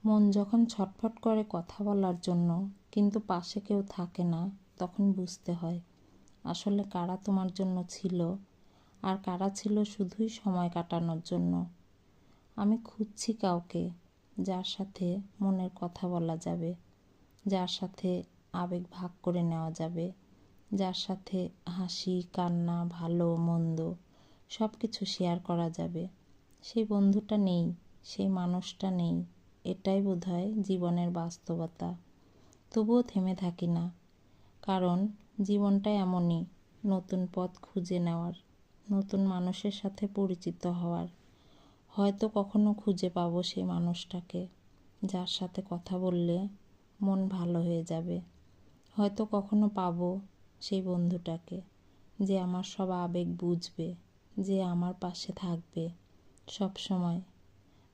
মন যখন ছটফট করে কথা বলার জন্য, কিন্তু পাশে কেউ থাকে না, তখন বুঝতে হয় আসলে কারা তোমার জন্য ছিল আর কারা ছিল শুধুই সময় কাটানোর জন্য। আমি খুঁজছি কাউকে যার সাথে মনের কথা বলা যাবে, যার সাথে আবেগ ভাগ করে নেওয়া যাবে, যার সাথে হাসি কান্না ভালো মন্দ সব কিছু শেয়ার করা যাবে। সেই বন্ধুটা নেই, সেই মানুষটা নেই, এটাই বোধহয় জীবনের বাস্তবতা। তবুও থেমে থাকি না, কারণ জীবনটা এমনই, নতুন পথ খুঁজে নেওয়ার, নতুন মানুষের সাথে পরিচিত হওয়ার। হয়তো কখনো খুঁজে পাবো সেই মানুষটাকে যার সাথে কথা বললে মন ভালো হয়ে যাবে। হয়তো কখনো পাবো সেই বন্ধুটাকে যে আমার সব আবেগ বুঝবে, যে আমার পাশে থাকবে সব সময়।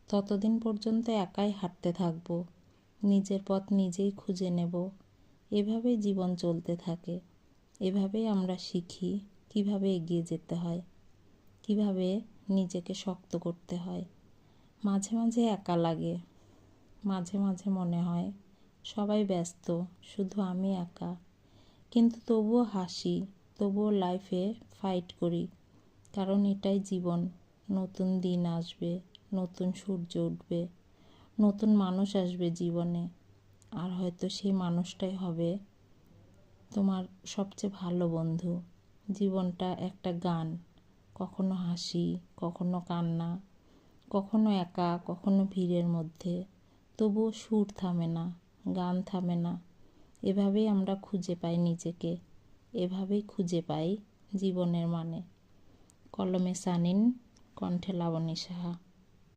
ততদিন পর্যন্ত একাই হাঁটতে থাকবো, নিজের পথ নিজেই খুঁজে নেব। এভাবেই জীবন চলতে থাকে। এভাবেই আমরা শিখি কিভাবে এগিয়ে যেতে হয়, কিভাবে নিজেকে শক্ত করতে হয়। মাঝে মাঝে একা লাগে, মাঝে মাঝে মনে হয় সবাই ব্যস্ত, শুধু আমি একা। কিন্তু তবুও হাসি, তবুও লাইফে ফাইট করি, কারণ এটাই জীবন। নতুন দিন আসবে, নতুন সূর্য উঠবে, নতুন মানুষ আসবে জীবনে। আর হয়তো সেই মানুষটাই হবে তোমার সবচেয়ে ভালো বন্ধু। জীবনটা একটা গান, কখনো হাসি, কখনো কান্না, কখনো একা, কখনো ভিড়ের মধ্যে। তবুও সুর থামে না, গান থামে না। এভাবেই আমরা খুঁজে পাই নিজেকে, এভাবেই খুঁজে পাই জীবনের মানে। কলমে সানিন, কণ্ঠে লাবণী সাহা।